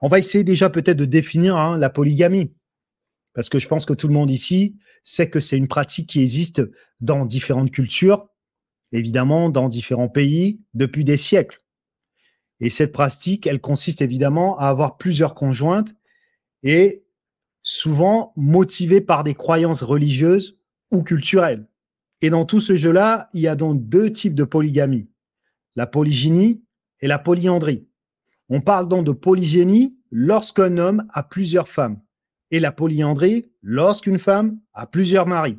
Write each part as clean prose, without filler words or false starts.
On va essayer déjà peut-être de définir la polygamie, parce que je pense que tout le monde ici sait que c'est une pratique qui existe dans différentes cultures, évidemment dans différents pays, depuis des siècles. Et cette pratique, elle consiste évidemment à avoir plusieurs conjointes et souvent motivée par des croyances religieuses ou culturelles. Et dans tout ce jeu-là, il y a donc deux types de polygamie, la polygynie et la polyandrie. On parle donc de polygynie lorsqu'un homme a plusieurs femmes et la polyandrie lorsqu'une femme a plusieurs maris.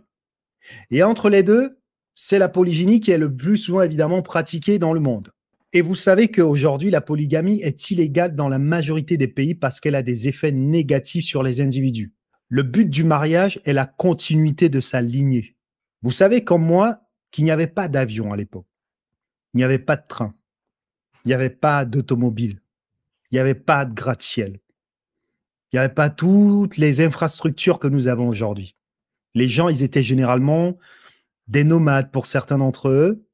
Et entre les deux, c'est la polygynie qui est le plus souvent évidemment pratiquée dans le monde. Et vous savez qu'aujourd'hui, la polygamie est illégale dans la majorité des pays parce qu'elle a des effets négatifs sur les individus. Le but du mariage est la continuité de sa lignée. Vous savez comme moi qu'il n'y avait pas d'avion à l'époque. Il n'y avait pas de train. Il n'y avait pas d'automobile. Il n'y avait pas de gratte-ciel. Il n'y avait pas toutes les infrastructures que nous avons aujourd'hui. Les gens, ils étaient généralement des nomades pour certains d'entre eux.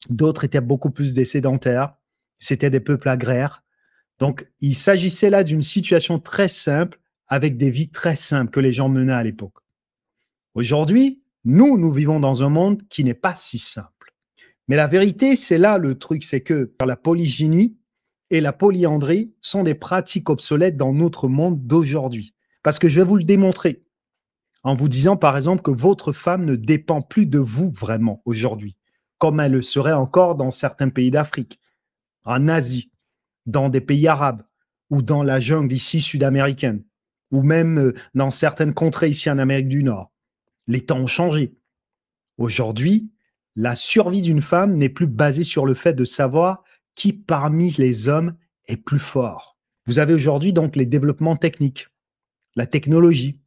D'autres étaient beaucoup plus des sédentaires. C'était des peuples agraires. Donc, il s'agissait là d'une situation très simple avec des vies très simples que les gens menaient à l'époque. Aujourd'hui, nous vivons dans un monde qui n'est pas si simple. Mais la vérité, c'est là le truc, c'est que la polygynie et la polyandrie sont des pratiques obsolètes dans notre monde d'aujourd'hui. Parce que je vais vous le démontrer en vous disant, par exemple, que votre femme ne dépend plus de vous vraiment aujourd'hui, comme elle le serait encore dans certains pays d'Afrique, en Asie, dans des pays arabes, ou dans la jungle ici sud-américaine, ou même dans certaines contrées ici en Amérique du Nord. Les temps ont changé. Aujourd'hui, la survie d'une femme n'est plus basée sur le fait de savoir qui parmi les hommes est plus fort. Vous avez aujourd'hui donc les développements techniques, la technologie,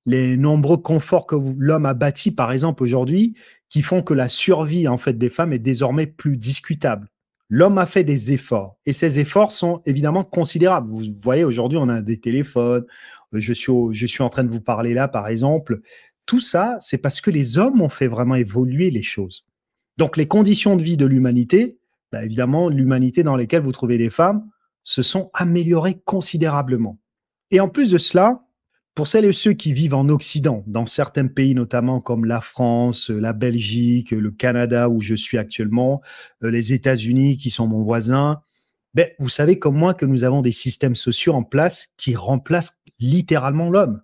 les nombreux conforts que l'homme a bâtis, par exemple, aujourd'hui, qui font que la survie en fait des femmes est désormais plus discutable. L'homme a fait des efforts et ces efforts sont évidemment considérables. Vous voyez, aujourd'hui, on a des téléphones. Je suis en train de vous parler là, par exemple. Tout ça, c'est parce que les hommes ont fait vraiment évoluer les choses. Donc, les conditions de vie de l'humanité, évidemment, l'humanité dans laquelle vous trouvez des femmes, se sont améliorées considérablement. Et en plus de cela, pour celles et ceux qui vivent en Occident, dans certains pays notamment comme la France, la Belgique, le Canada où je suis actuellement, les États-Unis qui sont mon voisin, vous savez comme moi que nous avons des systèmes sociaux en place qui remplacent littéralement l'homme.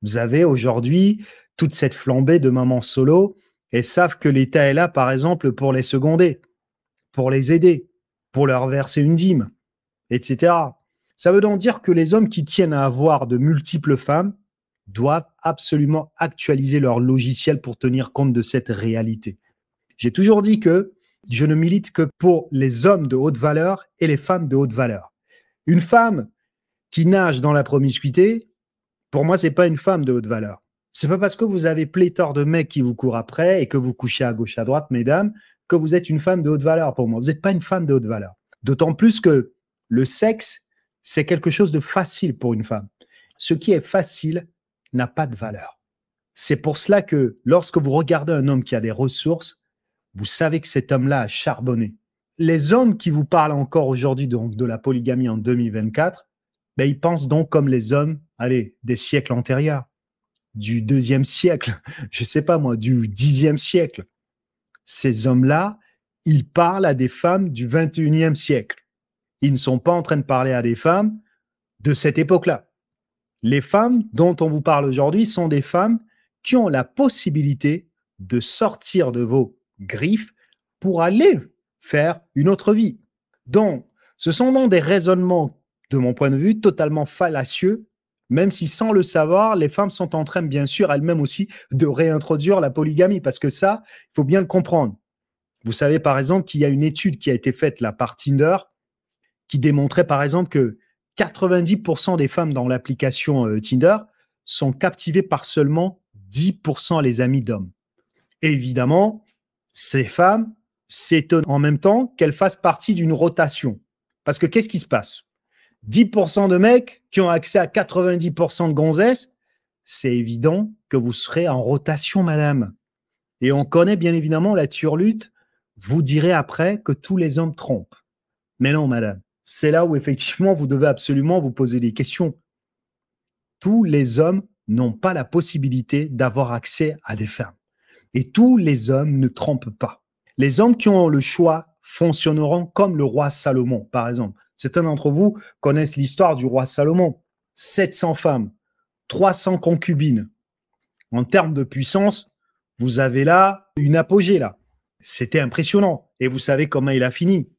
Vous avez aujourd'hui toute cette flambée de mamans solo et savent que l'État est là, par exemple, pour les seconder, pour les aider, pour leur verser une dîme, etc. Ça veut donc dire que les hommes qui tiennent à avoir de multiples femmes doivent absolument actualiser leur logiciel pour tenir compte de cette réalité. J'ai toujours dit que je ne milite que pour les hommes de haute valeur et les femmes de haute valeur. Une femme qui nage dans la promiscuité, pour moi, c'est pas une femme de haute valeur. C'est pas parce que vous avez pléthore de mecs qui vous courent après et que vous couchez à gauche, à droite, mesdames, que vous êtes une femme de haute valeur pour moi. Vous n'êtes pas une femme de haute valeur. D'autant plus que le sexe, c'est quelque chose de facile pour une femme. Ce qui est facile n'a pas de valeur. C'est pour cela que lorsque vous regardez un homme qui a des ressources, vous savez que cet homme-là a charbonné. Les hommes qui vous parlent encore aujourd'hui donc de la polygamie en 2024, ils pensent donc comme les hommes, des siècles antérieurs, du 2e siècle, je sais pas moi, du 10e siècle. Ces hommes-là, ils parlent à des femmes du 21e siècle. Ils ne sont pas en train de parler à des femmes de cette époque-là. Les femmes dont on vous parle aujourd'hui sont des femmes qui ont la possibilité de sortir de vos griffes pour aller faire une autre vie. Donc, ce sont donc des raisonnements, de mon point de vue, totalement fallacieux, même si sans le savoir, les femmes sont en train, bien sûr, elles-mêmes aussi, de réintroduire la polygamie, parce que ça, il faut bien le comprendre. Vous savez, par exemple, qu'il y a une étude qui a été faite là par Tinder, qui démontrait, par exemple, que 90% des femmes dans l'application Tinder sont captivées par seulement 10% les amis d'hommes. Et évidemment, ces femmes s'étonnent en même temps qu'elles fassent partie d'une rotation. Parce que qu'est-ce qui se passe? 10% de mecs qui ont accès à 90% de gonzesses, c'est évident que vous serez en rotation, madame. Et on connaît bien évidemment la turlute. Vous direz après que tous les hommes trompent. Mais non, madame. c'est là où effectivement vous devez absolument vous poser des questions. Tous les hommes n'ont pas la possibilité d'avoir accès à des femmes. Et tous les hommes ne trompent pas. Les hommes qui ont le choix fonctionneront comme le roi Salomon, par exemple. Certains d'entre vous connaissent l'histoire du roi Salomon. 700 femmes, 300 concubines. En termes de puissance, vous avez là une apogée là. C'était impressionnant. Et vous savez comment il a fini.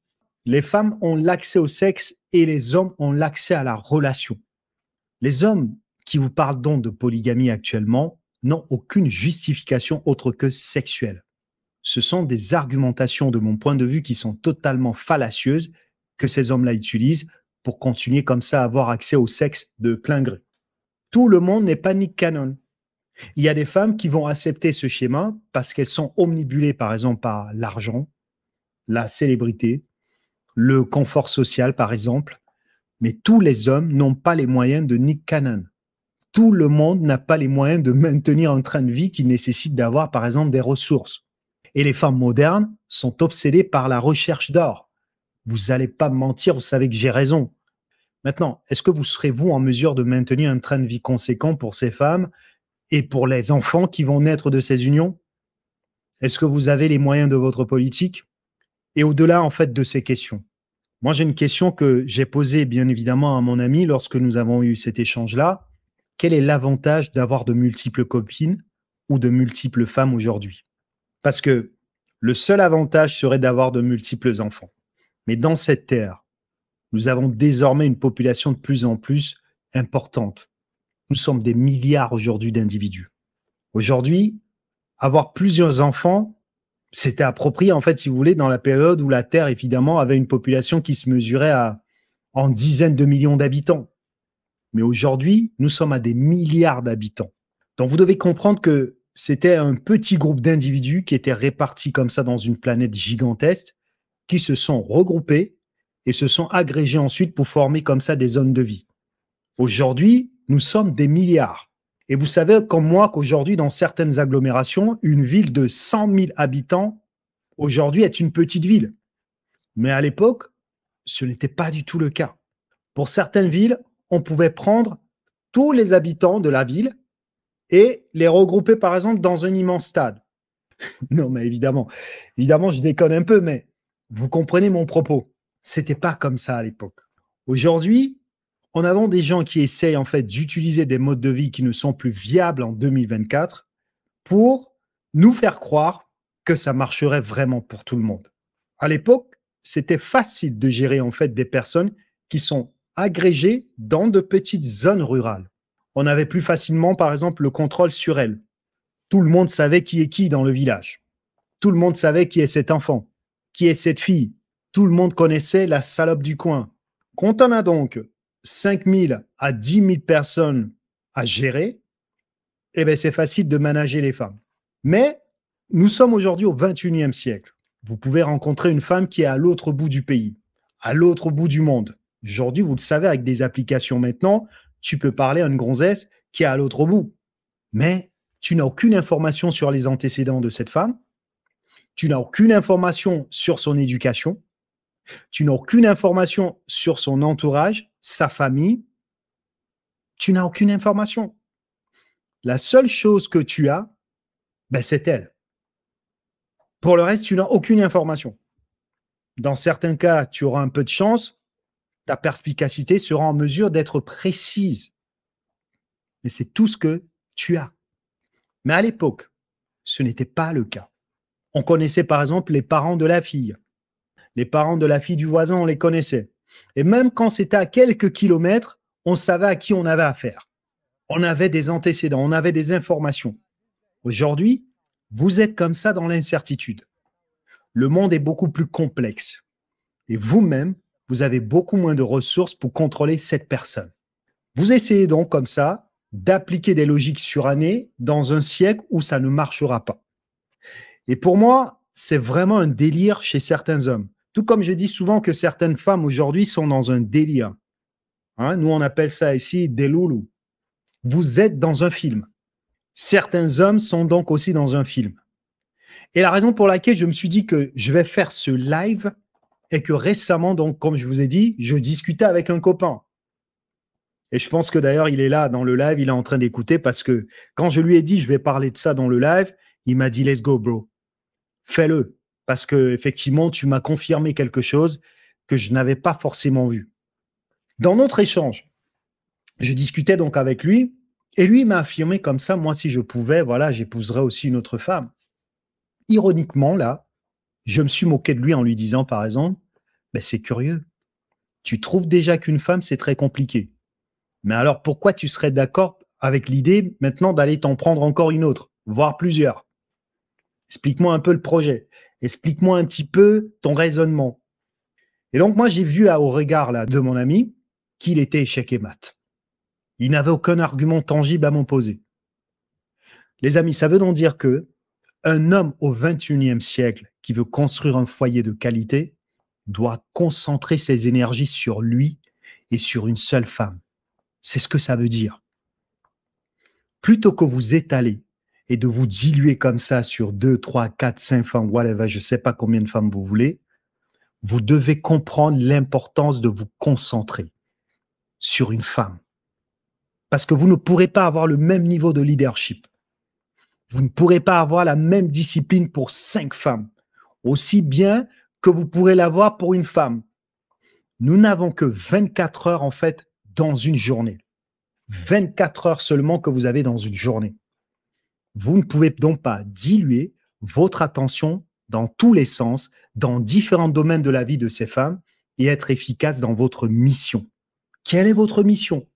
Les femmes ont l'accès au sexe et les hommes ont l'accès à la relation. Les hommes qui vous parlent donc de polygamie actuellement n'ont aucune justification autre que sexuelle. Ce sont des argumentations de mon point de vue qui sont totalement fallacieuses que ces hommes-là utilisent pour continuer comme ça à avoir accès au sexe de plein gré. Tout le monde n'est pas Nick Cannon. Il y a des femmes qui vont accepter ce schéma parce qu'elles sont omnibulées par exemple par l'argent, la célébrité, le confort social par exemple. Mais tous les hommes n'ont pas les moyens de Nick Cannon. Tout le monde n'a pas les moyens de maintenir un train de vie qui nécessite d'avoir, par exemple, des ressources. Et les femmes modernes sont obsédées par la recherche d'or. Vous n'allez pas me mentir, vous savez que j'ai raison. Maintenant, est-ce que vous serez, vous, en mesure de maintenir un train de vie conséquent pour ces femmes et pour les enfants qui vont naître de ces unions? Est-ce que vous avez les moyens de votre politique? Et au-delà, en fait, de ces questions, moi, j'ai une question que j'ai posée, bien évidemment, à mon ami lorsque nous avons eu cet échange-là. Quel est l'avantage d'avoir de multiples copines ou de multiples femmes aujourd'hui? Parce que le seul avantage serait d'avoir de multiples enfants. Mais dans cette terre, nous avons désormais une population de plus en plus importante. Nous sommes des milliards aujourd'hui d'individus. Aujourd'hui, avoir plusieurs enfants, c'était approprié, en fait, si vous voulez, dans la période où la Terre, évidemment, avait une population qui se mesurait en dizaines de millions d'habitants. Mais aujourd'hui, nous sommes à des milliards d'habitants. Donc, vous devez comprendre que c'était un petit groupe d'individus qui étaient répartis comme ça dans une planète gigantesque, qui se sont regroupés et se sont agrégés ensuite pour former comme ça des zones de vie. Aujourd'hui, nous sommes des milliards. Et vous savez comme moi qu'aujourd'hui, dans certaines agglomérations, une ville de 100 000 habitants, aujourd'hui, est une petite ville. Mais à l'époque, ce n'était pas du tout le cas. Pour certaines villes, on pouvait prendre tous les habitants de la ville et les regrouper, par exemple, dans un immense stade. Non, mais évidemment, je déconne un peu, mais vous comprenez mon propos. C'était pas comme ça à l'époque. Aujourd'hui, on a donc des gens qui essayent en fait d'utiliser des modes de vie qui ne sont plus viables en 2024 pour nous faire croire que ça marcherait vraiment pour tout le monde. À l'époque, c'était facile de gérer en fait des personnes qui sont agrégées dans de petites zones rurales. On avait plus facilement, par exemple, le contrôle sur elles. Tout le monde savait qui est qui dans le village. Tout le monde savait qui est cet enfant, qui est cette fille. Tout le monde connaissait la salope du coin. Quand on a donc 5 000 à 10 000 personnes à gérer, eh bien, c'est facile de manager les femmes. Mais nous sommes aujourd'hui au 21e siècle. Vous pouvez rencontrer une femme qui est à l'autre bout du pays, à l'autre bout du monde. Aujourd'hui, vous le savez, avec des applications maintenant, tu peux parler à une gonzesse qui est à l'autre bout. Mais tu n'as aucune information sur les antécédents de cette femme. Tu n'as aucune information sur son éducation. Tu n'as aucune information sur son entourage, sa famille. Tu n'as aucune information. La seule chose que tu as, ben, c'est elle. Pour le reste, tu n'as aucune information. Dans certains cas, tu auras un peu de chance. Ta perspicacité sera en mesure d'être précise. Mais c'est tout ce que tu as. Mais à l'époque, ce n'était pas le cas. On connaissait par exemple les parents de la fille. Les parents de la fille du voisin, on les connaissait. Et même quand c'était à quelques kilomètres, on savait à qui on avait affaire. On avait des antécédents, on avait des informations. Aujourd'hui, vous êtes comme ça dans l'incertitude. Le monde est beaucoup plus complexe. Et vous-même, vous avez beaucoup moins de ressources pour contrôler cette personne. Vous essayez donc comme ça d'appliquer des logiques surannées dans un siècle où ça ne marchera pas. Et pour moi, c'est vraiment un délire chez certains hommes. Tout comme je dis souvent que certaines femmes aujourd'hui sont dans un délire. Hein, nous, on appelle ça ici des loulous. Vous êtes dans un film. Certains hommes sont donc aussi dans un film. Et la raison pour laquelle je me suis dit que je vais faire ce live et que récemment, donc, comme je vous ai dit, je discutais avec un copain. Et je pense que d'ailleurs, il est là dans le live, il est en train d'écouter parce que quand je lui ai dit, je vais parler de ça dans le live, il m'a dit, let's go, bro. Fais-le. Parce que, effectivement, tu m'as confirmé quelque chose que je n'avais pas forcément vu. Dans notre échange, je discutais donc avec lui et lui m'a affirmé comme ça, moi, si je pouvais, voilà, j'épouserais aussi une autre femme. Ironiquement, là, je me suis moqué de lui en lui disant, par exemple, ben, c'est curieux. Tu trouves déjà qu'une femme, c'est très compliqué. Mais alors, pourquoi tu serais d'accord avec l'idée maintenant d'aller t'en prendre encore une autre, voire plusieurs? Explique-moi un peu le projet. Explique-moi un petit peu ton raisonnement. Et donc, moi, j'ai vu au regard là, de mon ami qu'il était échec et mat. Il n'avait aucun argument tangible à m'opposer. Les amis, ça veut donc dire que un homme au 21e siècle qui veut construire un foyer de qualité doit concentrer ses énergies sur lui et sur une seule femme. C'est ce que ça veut dire. Plutôt que vous étaler et de vous diluer comme ça sur 2, 3, 4, 5 femmes, whatever, je ne sais pas combien de femmes vous voulez, vous devez comprendre l'importance de vous concentrer sur une femme. Parce que vous ne pourrez pas avoir le même niveau de leadership. Vous ne pourrez pas avoir la même discipline pour 5 femmes, aussi bien que vous pourrez l'avoir pour une femme. Nous n'avons que 24 heures en fait dans une journée. 24 heures seulement que vous avez dans une journée. Vous ne pouvez donc pas diluer votre attention dans tous les sens, dans différents domaines de la vie de ces femmes et être efficace dans votre mission. Quelle est votre mission?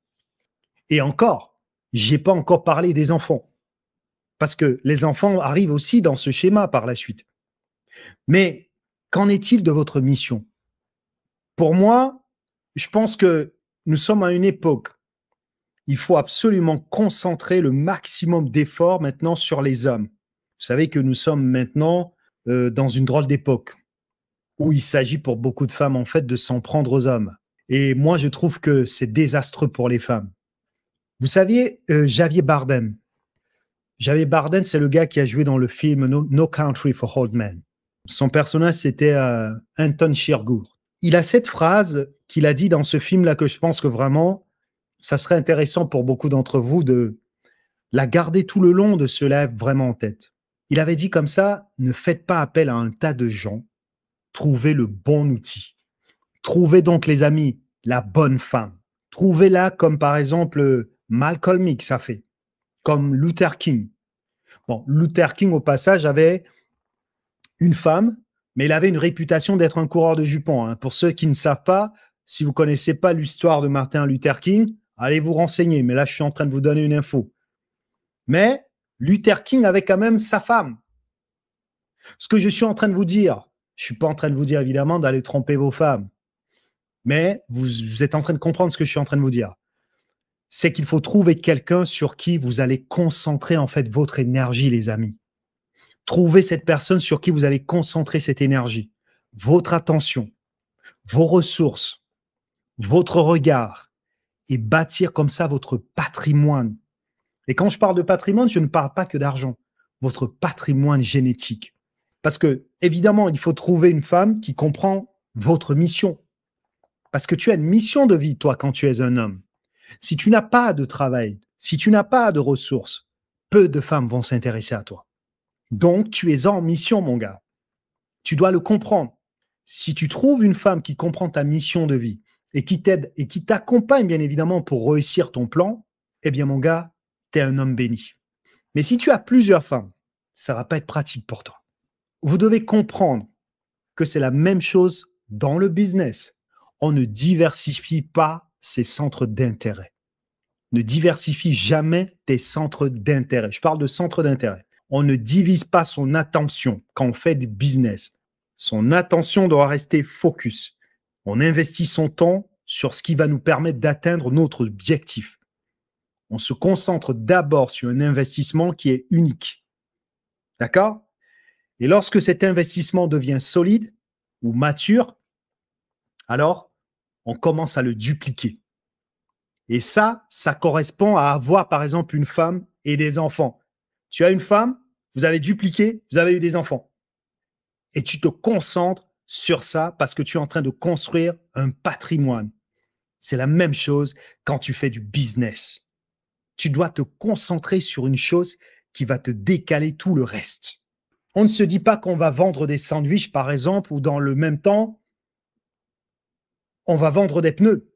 Et encore, j'ai pas encore parlé des enfants. Parce que les enfants arrivent aussi dans ce schéma par la suite. Mais qu'en est-il de votre mission? Pour moi, je pense que nous sommes à une époque. Il faut absolument concentrer le maximum d'efforts maintenant sur les hommes. Vous savez que nous sommes maintenant dans une drôle d'époque où il s'agit pour beaucoup de femmes en fait de s'en prendre aux hommes. Et moi, je trouve que c'est désastreux pour les femmes. Vous saviez, Javier Bardem. Javier Bardem, c'est le gars qui a joué dans le film No Country for Old Men. Son personnage, c'était Anton Chigurh. Il a cette phrase qu'il a dit dans ce film-là que je pense que vraiment, ça serait intéressant pour beaucoup d'entre vous de la garder tout le long, de se lève vraiment en tête. Il avait dit comme ça, ne faites pas appel à un tas de gens, trouvez le bon outil. Trouvez donc, les amis, la bonne femme. Trouvez-la comme par exemple Malcolm X a fait, comme Luther King. Bon, Luther King, au passage, avait une femme, mais il avait une réputation d'être un coureur de jupons. Pour ceux qui ne savent pas, si vous ne connaissez pas l'histoire de Martin Luther King, allez vous renseigner. Mais là, je suis en train de vous donner une info. Mais Luther King avait quand même sa femme. Ce que je suis en train de vous dire, je ne suis pas en train de vous dire évidemment d'aller tromper vos femmes, mais vous êtes en train de comprendre ce que je suis en train de vous dire. C'est qu'il faut trouver quelqu'un sur qui vous allez concentrer en fait votre énergie, les amis. Trouvez cette personne sur qui vous allez concentrer cette énergie, votre attention, vos ressources, votre regard et bâtir comme ça votre patrimoine. Et quand je parle de patrimoine, je ne parle pas que d'argent, votre patrimoine génétique. Parce que, évidemment, il faut trouver une femme qui comprend votre mission. Parce que tu as une mission de vie, toi, quand tu es un homme. Si tu n'as pas de travail, si tu n'as pas de ressources, peu de femmes vont s'intéresser à toi. Donc, tu es en mission, mon gars. Tu dois le comprendre. Si tu trouves une femme qui comprend ta mission de vie et qui t'aide et qui t'accompagne, bien évidemment, pour réussir ton plan, eh bien, mon gars, tu es un homme béni. Mais si tu as plusieurs femmes, ça ne va pas être pratique pour toi. Vous devez comprendre que c'est la même chose dans le business. On ne diversifie pas ses centres d'intérêt. Ne diversifie jamais tes centres d'intérêt. Je parle de centres d'intérêt. On ne divise pas son attention quand on fait du business. Son attention doit rester focus. On investit son temps sur ce qui va nous permettre d'atteindre notre objectif. On se concentre d'abord sur un investissement qui est unique. D'accord? Et lorsque cet investissement devient solide ou mature, alors on commence à le dupliquer. Et ça correspond à avoir par exemple une femme et des enfants. Tu as une femme, vous avez dupliqué, vous avez eu des enfants. Et tu te concentres sur ça parce que tu es en train de construire un patrimoine. C'est la même chose quand tu fais du business. Tu dois te concentrer sur une chose qui va te décaler tout le reste. On ne se dit pas qu'on va vendre des sandwichs, par exemple, ou dans le même temps, on va vendre des pneus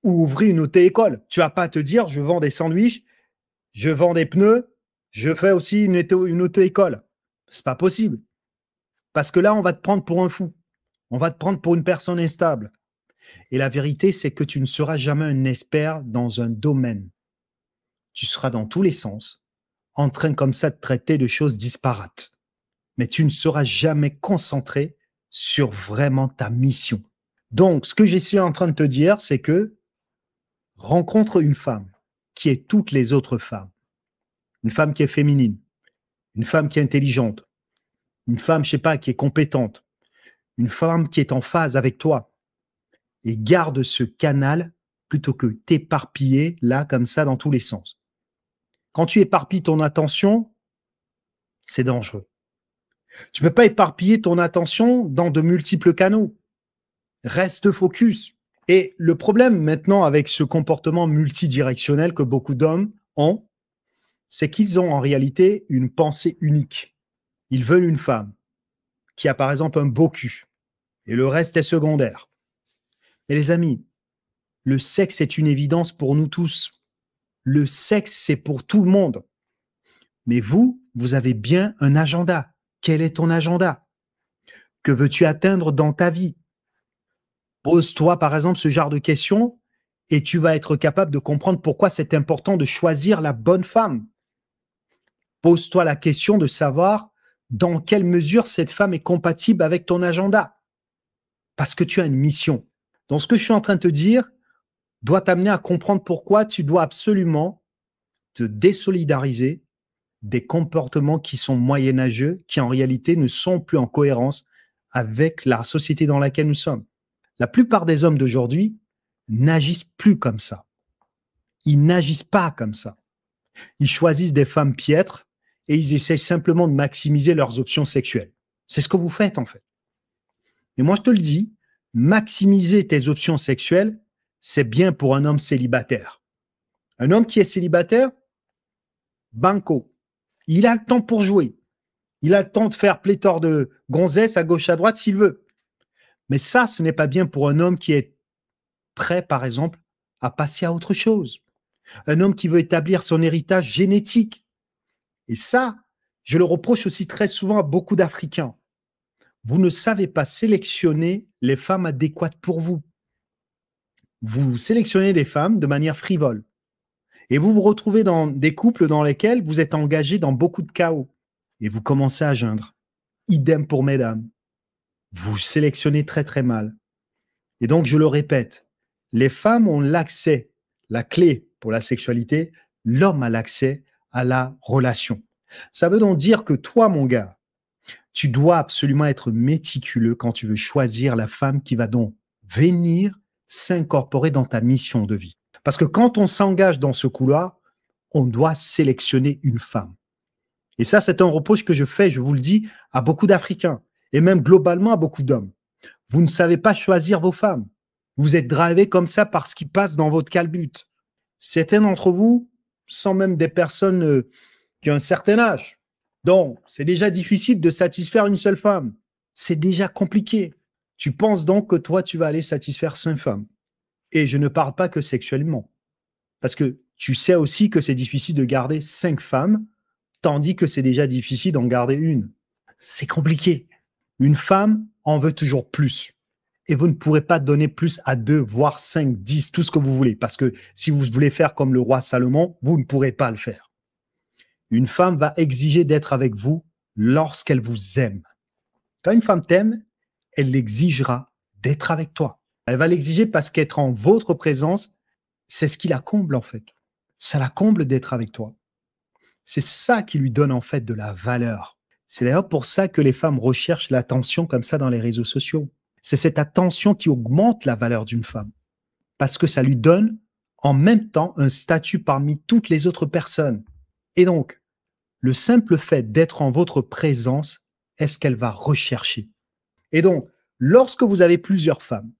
ou ouvrir une auto-école. Tu vas pas te dire, je vends des sandwichs, je vends des pneus, je fais aussi une auto-école. C'est pas possible. Parce que là, on va te prendre pour un fou. On va te prendre pour une personne instable. Et la vérité, c'est que tu ne seras jamais un expert dans un domaine. Tu seras dans tous les sens, en train comme ça de traiter de choses disparates. Mais tu ne seras jamais concentré sur vraiment ta mission. Donc, ce que je suis en train de te dire, c'est que rencontre une femme qui est toutes les autres femmes. Une femme qui est féminine, une femme qui est intelligente, une femme, je sais pas, qui est compétente, une femme qui est en phase avec toi. Et garde ce canal plutôt que t'éparpiller là, comme ça, dans tous les sens. Quand tu éparpilles ton attention, c'est dangereux. Tu ne peux pas éparpiller ton attention dans de multiples canaux. Reste focus. Et le problème maintenant avec ce comportement multidirectionnel que beaucoup d'hommes ont, c'est qu'ils ont en réalité une pensée unique. Ils veulent une femme qui a par exemple un beau cul et le reste est secondaire. Mais les amis, le sexe est une évidence pour nous tous. Le sexe, c'est pour tout le monde. Mais vous, vous avez bien un agenda. Quel est ton agenda? Que veux-tu atteindre dans ta vie? Pose-toi, par exemple, ce genre de questions et tu vas être capable de comprendre pourquoi c'est important de choisir la bonne femme. Pose-toi la question de savoir dans quelle mesure cette femme est compatible avec ton agenda. Parce que tu as une mission. Donc, ce que je suis en train de te dire doit t'amener à comprendre pourquoi tu dois absolument te désolidariser des comportements qui sont moyenâgeux, qui en réalité ne sont plus en cohérence avec la société dans laquelle nous sommes. La plupart des hommes d'aujourd'hui n'agissent plus comme ça. Ils n'agissent pas comme ça. Ils choisissent des femmes piètres et ils essaient simplement de maximiser leurs options sexuelles. C'est ce que vous faites en fait. Et moi je te le dis, maximiser tes options sexuelles, c'est bien pour un homme célibataire. Un homme qui est célibataire, banco. Il a le temps pour jouer. Il a le temps de faire pléthore de gonzesses à gauche à droite s'il veut. Mais ça, ce n'est pas bien pour un homme qui est prêt, par exemple, à passer à autre chose. Un homme qui veut établir son héritage génétique. Et ça, je le reproche aussi très souvent à beaucoup d'Africains. Vous ne savez pas sélectionner les femmes adéquates pour vous. Vous sélectionnez des femmes de manière frivole. Et vous vous retrouvez dans des couples dans lesquels vous êtes engagés dans beaucoup de chaos. Et vous commencez à geindre. Idem pour mesdames. Vous sélectionnez très très mal. Et donc, je le répète, les femmes ont l'accès, la clé pour la sexualité, l'homme a l'accès à la relation. Ça veut donc dire que toi, mon gars, tu dois absolument être méticuleux quand tu veux choisir la femme qui va donc venir s'incorporer dans ta mission de vie. Parce que quand on s'engage dans ce couloir, on doit sélectionner une femme. Et ça, c'est un reproche que je fais, je vous le dis, à beaucoup d'Africains et même globalement à beaucoup d'hommes. Vous ne savez pas choisir vos femmes. Vous êtes drivés comme ça par ce qui passe dans votre calbute. Certains d'entre vous sont même des personnes qui ont un certain âge. Donc, c'est déjà difficile de satisfaire une seule femme. C'est déjà compliqué. Tu penses donc que toi, tu vas aller satisfaire 5 femmes. Et je ne parle pas que sexuellement. Parce que tu sais aussi que c'est difficile de garder 5 femmes, tandis que c'est déjà difficile d'en garder une. C'est compliqué. Une femme en veut toujours plus. Et vous ne pourrez pas donner plus à 2, voire 5, 10, tout ce que vous voulez. Parce que si vous voulez faire comme le roi Salomon, vous ne pourrez pas le faire. Une femme va exiger d'être avec vous lorsqu'elle vous aime. Quand une femme t'aime, elle l'exigera d'être avec toi. Elle va l'exiger parce qu'être en votre présence, c'est ce qui la comble en fait. Ça la comble d'être avec toi. C'est ça qui lui donne en fait de la valeur. C'est d'ailleurs pour ça que les femmes recherchent l'attention comme ça dans les réseaux sociaux. C'est cette attention qui augmente la valeur d'une femme. Parce que ça lui donne en même temps un statut parmi toutes les autres personnes. Et donc, le simple fait d'être en votre présence est ce qu'elle va rechercher. Et donc, lorsque vous avez plusieurs femmes,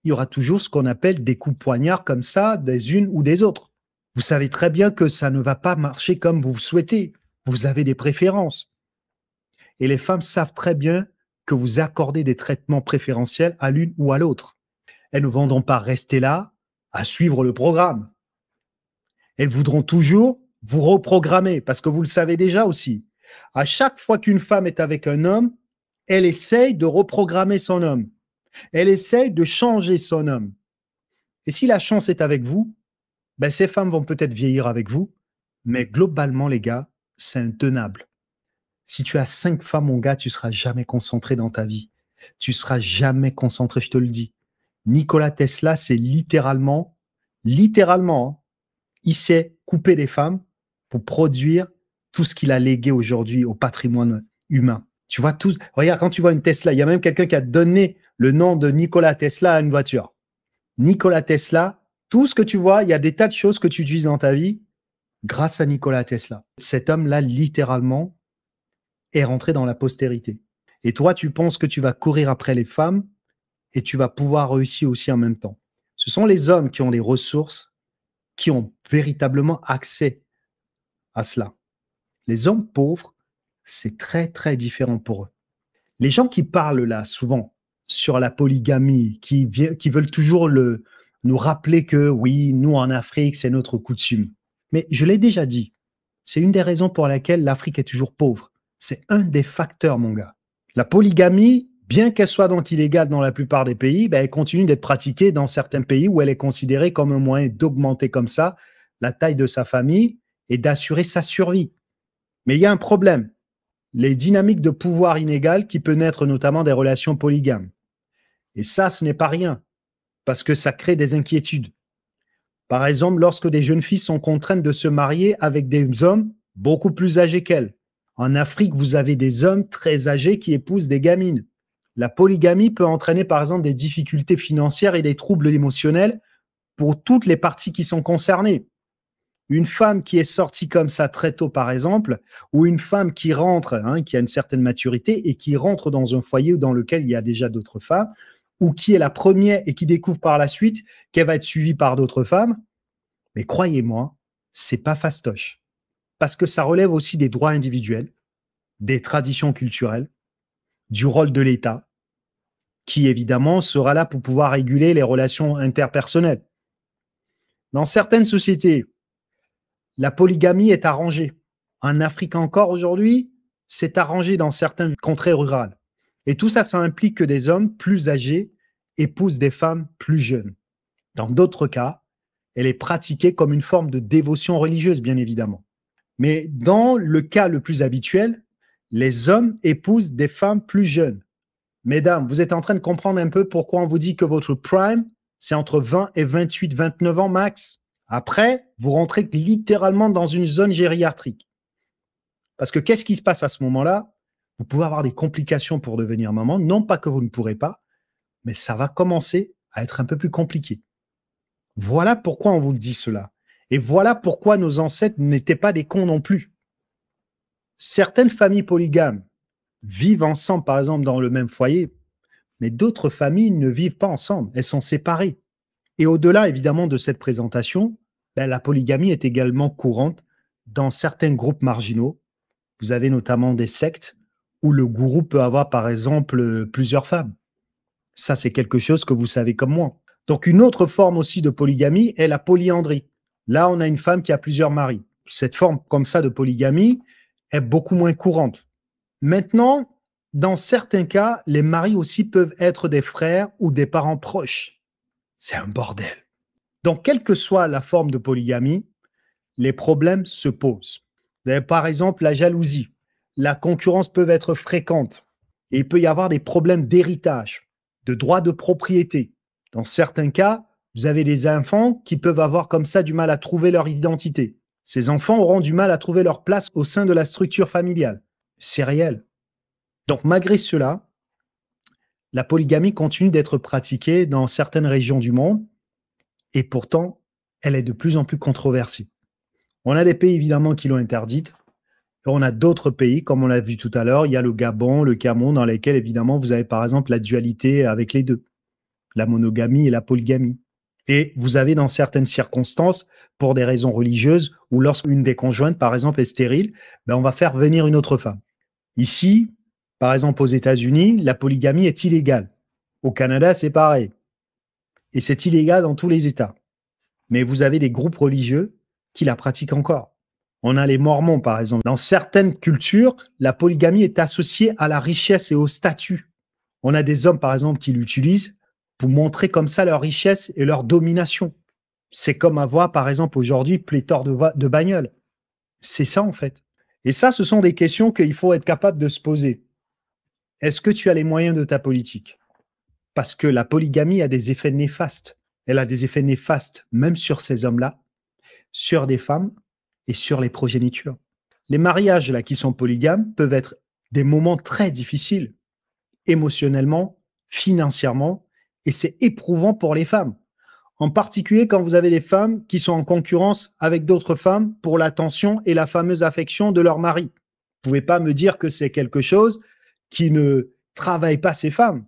il y aura toujours ce qu'on appelle des coups poignards comme ça, des unes ou des autres. Vous savez très bien que ça ne va pas marcher comme vous souhaitez. Vous avez des préférences. Et les femmes savent très bien que vous accordez des traitements préférentiels à l'une ou à l'autre. Elles ne vont pas rester là à suivre le programme. Elles voudront toujours vous reprogrammer parce que vous le savez déjà aussi. À chaque fois qu'une femme est avec un homme, elle essaye de reprogrammer son homme. Elle essaye de changer son homme. Et si la chance est avec vous, ben ces femmes vont peut-être vieillir avec vous, mais globalement, les gars, c'est intenable. Si tu as 5 femmes, mon gars, tu seras jamais concentré dans ta vie. Tu seras jamais concentré, je te le dis. Nikola Tesla, c'est littéralement, hein, il s'est coupé des femmes pour produire tout ce qu'il a légué aujourd'hui au patrimoine humain. Tu vois, tout, regarde, quand tu vois une Tesla, il y a même quelqu'un qui a donné le nom de Nikola Tesla à une voiture. Nikola Tesla, tout ce que tu vois, il y a des tas de choses que tu utilises dans ta vie grâce à Nikola Tesla. Cet homme-là, littéralement, est rentré dans la postérité. Et toi, tu penses que tu vas courir après les femmes et tu vas pouvoir réussir aussi en même temps. Ce sont les hommes qui ont les ressources, qui ont véritablement accès à cela. Les hommes pauvres, c'est très, très différent pour eux. Les gens qui parlent là, souvent, sur la polygamie, qui veulent toujours nous rappeler que oui, nous en Afrique, c'est notre coutume. Mais je l'ai déjà dit, c'est une des raisons pour laquelle l'Afrique est toujours pauvre. C'est un des facteurs, mon gars. La polygamie, bien qu'elle soit donc illégale dans la plupart des pays, ben, elle continue d'être pratiquée dans certains pays où elle est considérée comme un moyen d'augmenter comme ça la taille de sa famille et d'assurer sa survie. Mais il y a un problème. Les dynamiques de pouvoir inégales qui peuvent naître notamment des relations polygames. Et ça, ce n'est pas rien, parce que ça crée des inquiétudes. Par exemple, lorsque des jeunes filles sont contraintes de se marier avec des hommes beaucoup plus âgés qu'elles. En Afrique, vous avez des hommes très âgés qui épousent des gamines. La polygamie peut entraîner par exemple des difficultés financières et des troubles émotionnels pour toutes les parties qui sont concernées. Une femme qui est sortie comme ça très tôt, par exemple, ou une femme qui rentre, hein, qui a une certaine maturité et qui rentre dans un foyer dans lequel il y a déjà d'autres femmes, ou qui est la première et qui découvre par la suite qu'elle va être suivie par d'autres femmes, mais croyez-moi, c'est pas fastoche. Parce que ça relève aussi des droits individuels, des traditions culturelles, du rôle de l'État, qui évidemment sera là pour pouvoir réguler les relations interpersonnelles. Dans certaines sociétés, la polygamie est arrangée. En Afrique encore aujourd'hui, c'est arrangé dans certaines contrées rurales. Et tout ça, ça implique que des hommes plus âgés épousent des femmes plus jeunes. Dans d'autres cas, elle est pratiquée comme une forme de dévotion religieuse, bien évidemment. Mais dans le cas le plus habituel, les hommes épousent des femmes plus jeunes. Mesdames, vous êtes en train de comprendre un peu pourquoi on vous dit que votre prime, c'est entre 20 et 28, 29 ans max. Après, vous rentrez littéralement dans une zone gériatrique. Parce que qu'est-ce qui se passe à ce moment-là? Vous pouvez avoir des complications pour devenir maman. Non pas que vous ne pourrez pas, mais ça va commencer à être un peu plus compliqué. Voilà pourquoi on vous le dit cela. Et voilà pourquoi nos ancêtres n'étaient pas des cons non plus. Certaines familles polygames vivent ensemble, par exemple, dans le même foyer, mais d'autres familles ne vivent pas ensemble. Elles sont séparées. Et au-delà, évidemment, de cette présentation, ben, la polygamie est également courante dans certains groupes marginaux. Vous avez notamment des sectes où le gourou peut avoir, par exemple, plusieurs femmes. Ça, c'est quelque chose que vous savez comme moi. Donc, une autre forme aussi de polygamie est la polyandrie. Là, on a une femme qui a plusieurs maris. Cette forme comme ça de polygamie est beaucoup moins courante. Maintenant, dans certains cas, les maris aussi peuvent être des frères ou des parents proches. C'est un bordel. Donc, quelle que soit la forme de polygamie, les problèmes se posent. Vous avez par exemple la jalousie. La concurrence peut être fréquente. Et il peut y avoir des problèmes d'héritage, de droit de propriété. Dans certains cas, vous avez des enfants qui peuvent avoir comme ça du mal à trouver leur identité. Ces enfants auront du mal à trouver leur place au sein de la structure familiale. C'est réel. Donc, malgré cela, la polygamie continue d'être pratiquée dans certaines régions du monde et pourtant, elle est de plus en plus controversée. On a des pays évidemment qui l'ont interdite, Et on a d'autres pays, comme on l'a vu tout à l'heure, il y a le Gabon, le Cameroun, dans lesquels, évidemment, vous avez par exemple la dualité avec les deux, la monogamie et la polygamie. Et vous avez dans certaines circonstances, pour des raisons religieuses, ou lorsqu'une des conjointes, par exemple, est stérile, ben on va faire venir une autre femme. Ici, par exemple aux États-Unis, la polygamie est illégale. Au Canada, c'est pareil. Et c'est illégal dans tous les États. Mais vous avez des groupes religieux qui la pratiquent encore. On a les Mormons, par exemple. Dans certaines cultures, la polygamie est associée à la richesse et au statut. On a des hommes, par exemple, qui l'utilisent pour montrer comme ça leur richesse et leur domination. C'est comme avoir, par exemple, aujourd'hui, pléthore de bagnoles. C'est ça, en fait. Et ça, ce sont des questions qu'il faut être capable de se poser. Est-ce que tu as les moyens de ta politique? Parce que la polygamie a des effets néfastes. Elle a des effets néfastes même sur ces hommes-là, sur des femmes et sur les progénitures. Les mariages là qui sont polygames peuvent être des moments très difficiles, émotionnellement, financièrement, et c'est éprouvant pour les femmes. En particulier quand vous avez des femmes qui sont en concurrence avec d'autres femmes pour l'attention et la fameuse affection de leur mari. Vous ne pouvez pas me dire que c'est quelque chose qui ne travaille pas ces femmes.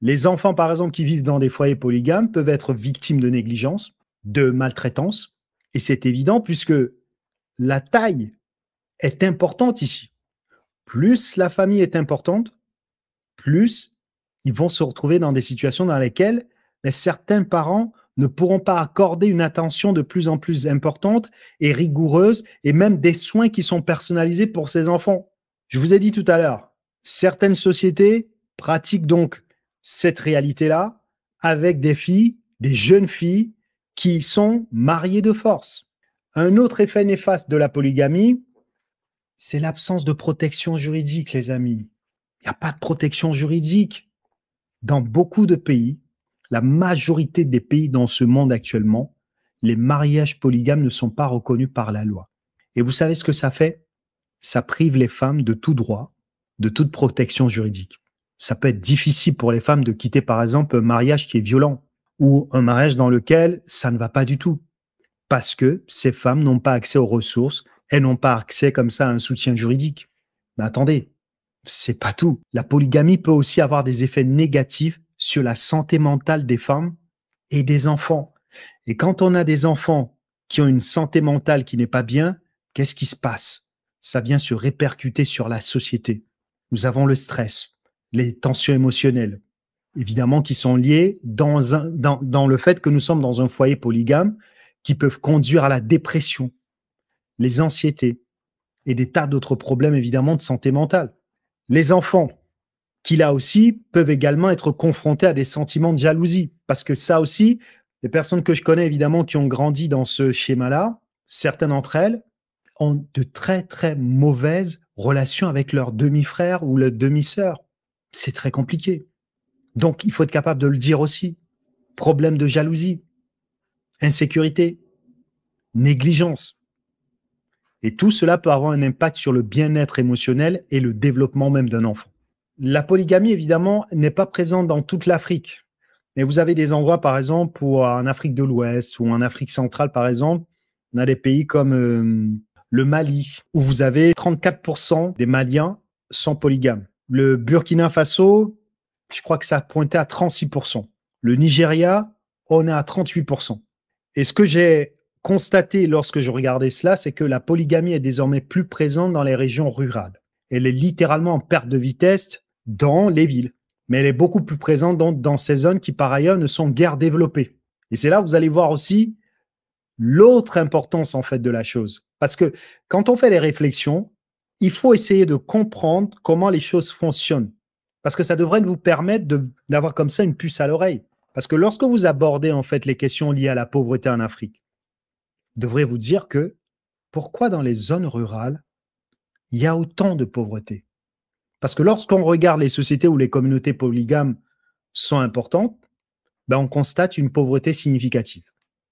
Les enfants, par exemple, qui vivent dans des foyers polygames peuvent être victimes de négligence, de maltraitance, et c'est évident puisque la taille est importante ici. Plus la famille est importante, plus ils vont se retrouver dans des situations dans lesquelles certains parents ne pourront pas accorder une attention de plus en plus importante et rigoureuse, et même des soins qui sont personnalisés pour ces enfants. Je vous ai dit tout à l'heure, certaines sociétés pratiquent donc cette réalité-là avec des filles, des jeunes filles qui sont mariées de force. Un autre effet néfaste de la polygamie, c'est l'absence de protection juridique, les amis. Il n'y a pas de protection juridique. Dans beaucoup de pays, la majorité des pays dans ce monde actuellement, les mariages polygames ne sont pas reconnus par la loi. Et vous savez ce que ça fait? Ça prive les femmes de tout droit, de toute protection juridique. Ça peut être difficile pour les femmes de quitter, par exemple, un mariage qui est violent ou un mariage dans lequel ça ne va pas du tout. Parce que ces femmes n'ont pas accès aux ressources, elles n'ont pas accès comme ça à un soutien juridique. Mais attendez, c'est pas tout. La polygamie peut aussi avoir des effets négatifs sur la santé mentale des femmes et des enfants. Et quand on a des enfants qui ont une santé mentale qui n'est pas bien, qu'est-ce qui se passe? Ça vient se répercuter sur la société. Nous avons le stress, les tensions émotionnelles, évidemment qui sont liées dans le fait que nous sommes dans un foyer polygame qui peuvent conduire à la dépression, les anxiétés et des tas d'autres problèmes évidemment de santé mentale. Les enfants, qui là aussi peuvent également être confrontés à des sentiments de jalousie. Parce que ça aussi, les personnes que je connais évidemment qui ont grandi dans ce schéma-là, certaines d'entre elles ont de très très mauvaises relations avec leur demi-frère ou leur demi-sœur. C'est très compliqué. Donc il faut être capable de le dire aussi. Problème de jalousie, insécurité, négligence. Et tout cela peut avoir un impact sur le bien-être émotionnel et le développement même d'un enfant. La polygamie, évidemment, n'est pas présente dans toute l'Afrique. Mais vous avez des endroits, par exemple, où en Afrique de l'Ouest ou en Afrique centrale, par exemple, on a des pays comme le Mali, où vous avez 34% des Maliens sont polygames. Le Burkina Faso, je crois que ça pointait à 36%. Le Nigeria, on est à 38%. Et ce que j'ai constaté lorsque je regardais cela, c'est que la polygamie est désormais plus présente dans les régions rurales. Elle est littéralement en perte de vitesse dans les villes. Mais elle est beaucoup plus présente dans ces zones qui, par ailleurs, ne sont guère développées. Et c'est là où vous allez voir aussi l'autre importance, en fait, de la chose. Parce que quand on fait les réflexions, il faut essayer de comprendre comment les choses fonctionnent. Parce que ça devrait vous permettre d'avoir comme ça une puce à l'oreille. Parce que lorsque vous abordez, en fait, les questions liées à la pauvreté en Afrique, vous devrez vous dire que pourquoi dans les zones rurales, il y a autant de pauvreté? Parce que lorsqu'on regarde les sociétés où les communautés polygames sont importantes, ben on constate une pauvreté significative.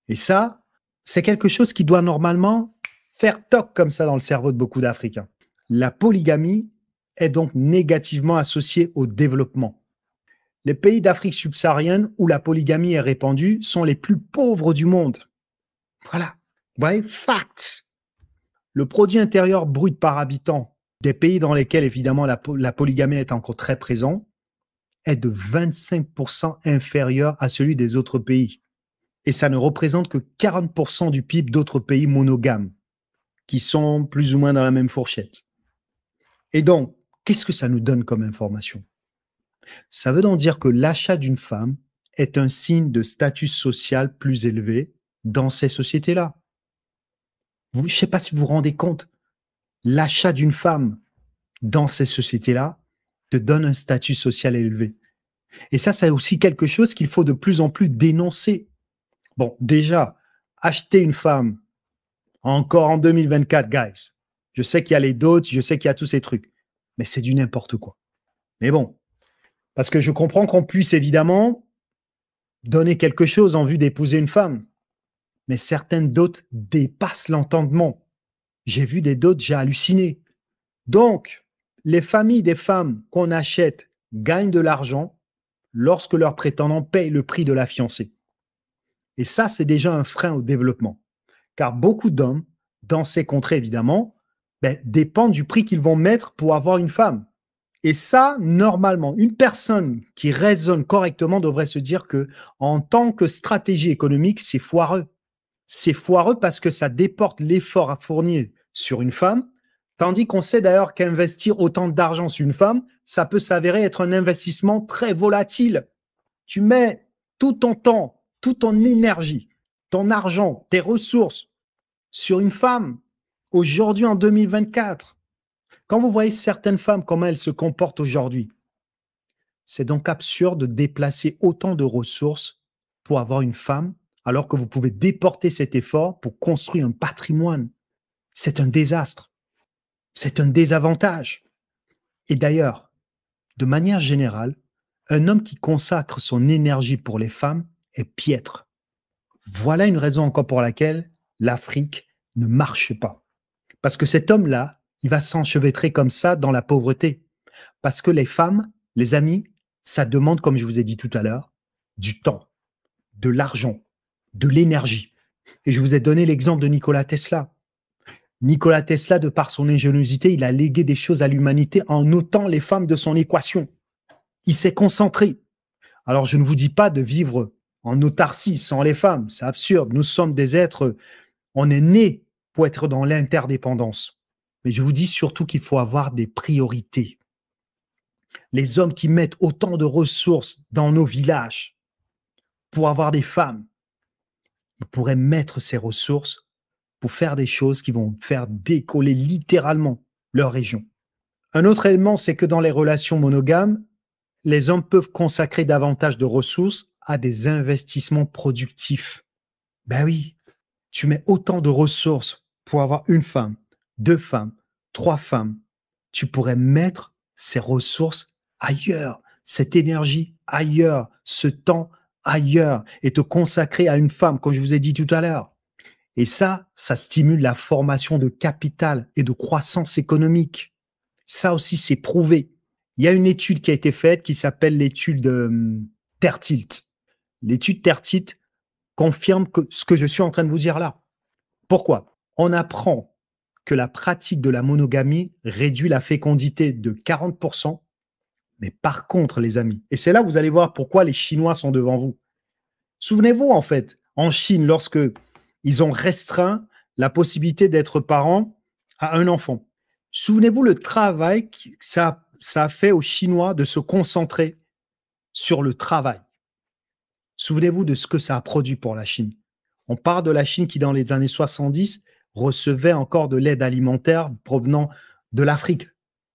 Et ça, c'est quelque chose qui doit normalement faire toc comme ça dans le cerveau de beaucoup d'Africains. La polygamie est donc négativement associée au développement. Les pays d'Afrique subsaharienne où la polygamie est répandue sont les plus pauvres du monde. Voilà. Vous voyez, fact. Le produit intérieur brut par habitant des pays dans lesquels, évidemment, la polygamie est encore très présente est de 25% inférieur à celui des autres pays. Et ça ne représente que 40% du PIB d'autres pays monogames qui sont plus ou moins dans la même fourchette. Et donc, qu'est-ce que ça nous donne comme information? Ça veut donc dire que l'achat d'une femme est un signe de statut social plus élevé dans ces sociétés-là. Je ne sais pas si vous vous rendez compte, l'achat d'une femme dans ces sociétés-là te donne un statut social élevé. Et ça, c'est aussi quelque chose qu'il faut de plus en plus dénoncer. Bon, déjà, acheter une femme encore en 2024, guys. Je sais qu'il y a les dots, je sais qu'il y a tous ces trucs, mais c'est du n'importe quoi. Mais bon, parce que je comprends qu'on puisse évidemment donner quelque chose en vue d'épouser une femme, mais certaines dots dépassent l'entendement. J'ai vu des dots, j'ai halluciné. Donc, les familles des femmes qu'on achète gagnent de l'argent lorsque leurs prétendants payent le prix de la fiancée. Et ça, c'est déjà un frein au développement. Car beaucoup d'hommes, dans ces contrées évidemment, dépendent du prix qu'ils vont mettre pour avoir une femme. Et ça, normalement, une personne qui raisonne correctement devrait se dire que, en tant que stratégie économique, c'est foireux. C'est foireux parce que ça déporte l'effort à fournir sur une femme, tandis qu'on sait d'ailleurs qu'investir autant d'argent sur une femme, ça peut s'avérer être un investissement très volatile. Tu mets tout ton temps, toute ton énergie, ton argent, tes ressources sur une femme aujourd'hui en 2024. Quand vous voyez certaines femmes, comment elles se comportent aujourd'hui, c'est donc absurde de déplacer autant de ressources pour avoir une femme alors que vous pouvez déporter cet effort pour construire un patrimoine. C'est un désastre. C'est un désavantage. Et d'ailleurs, de manière générale, un homme qui consacre son énergie pour les femmes est piètre. Voilà une raison encore pour laquelle l'Afrique ne marche pas. Parce que cet homme-là, il va s'enchevêtrer comme ça dans la pauvreté. Parce que les femmes, les amis, ça demande, comme je vous ai dit tout à l'heure, du temps, de l'argent, de l'énergie. Et je vous ai donné l'exemple de Nikola Tesla. Nikola Tesla, de par son ingéniosité, il a légué des choses à l'humanité en ôtant les femmes de son équation. Il s'est concentré. Alors, je ne vous dis pas de vivre en autarcie sans les femmes. C'est absurde. Nous sommes des êtres, on est nés pour être dans l'interdépendance. Mais je vous dis surtout qu'il faut avoir des priorités. Les hommes qui mettent autant de ressources dans nos villages pour avoir des femmes, ils pourraient mettre ces ressources pour faire des choses qui vont faire décoller littéralement leur région. Un autre élément, c'est que dans les relations monogames, les hommes peuvent consacrer davantage de ressources à des investissements productifs. Ben oui, tu mets autant de ressources pour avoir une femme, 2 femmes, 3 femmes. Tu pourrais mettre ces ressources ailleurs, cette énergie ailleurs, ce temps ailleurs et te consacrer à une femme, comme je vous ai dit tout à l'heure. Et ça stimule la formation de capital et de croissance économique. Ça aussi, c'est prouvé. Il y a une étude qui a été faite qui s'appelle l'étude Tertilt. L'étude Tertilt confirme ce que je suis en train de vous dire là. Pourquoi? On apprend que la pratique de la monogamie réduit la fécondité de 40%. Mais par contre, les amis, et c'est là où vous allez voir pourquoi les Chinois sont devant vous. Souvenez-vous, en fait, en Chine, lorsque ils ont restreint la possibilité d'être parent à un enfant. Souvenez-vous le travail que ça a fait aux Chinois de se concentrer sur le travail. Souvenez-vous de ce que ça a produit pour la Chine. On parle de la Chine qui, dans les années 70, recevait encore de l'aide alimentaire provenant de l'Afrique,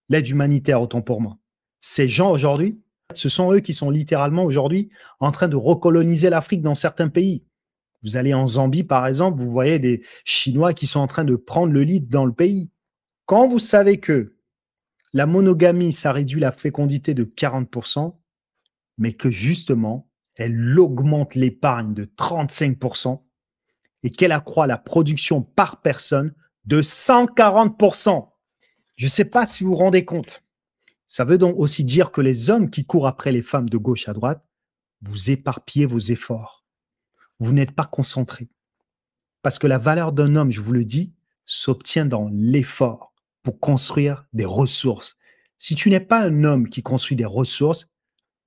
l'aide humanitaire, autant pour moi. Ces gens aujourd'hui, ce sont eux qui sont littéralement aujourd'hui en train de recoloniser l'Afrique dans certains pays. Vous allez en Zambie, par exemple, vous voyez des Chinois qui sont en train de prendre le lead dans le pays. Quand vous savez que la monogamie, ça réduit la fécondité de 40%, mais que justement, elle augmente l'épargne de 35% et qu'elle accroît la production par personne de 140%. Je ne sais pas si vous vous rendez compte. Ça veut donc aussi dire que les hommes qui courent après les femmes de gauche à droite, vous éparpillez vos efforts. Vous n'êtes pas concentrés. Parce que la valeur d'un homme, je vous le dis, s'obtient dans l'effort pour construire des ressources. Si tu n'es pas un homme qui construit des ressources,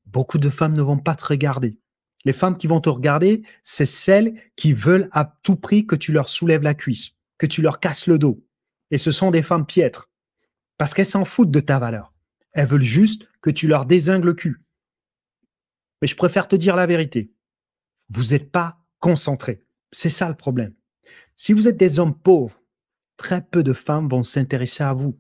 beaucoup de femmes ne vont pas te regarder. Les femmes qui vont te regarder, c'est celles qui veulent à tout prix que tu leur soulèves la cuisse, que tu leur casses le dos. Et ce sont des femmes piètres, parce qu'elles s'en foutent de ta valeur. Elles veulent juste que tu leur dézingues le cul. Mais je préfère te dire la vérité. Vous n'êtes pas concentrés. C'est ça le problème. Si vous êtes des hommes pauvres, très peu de femmes vont s'intéresser à vous.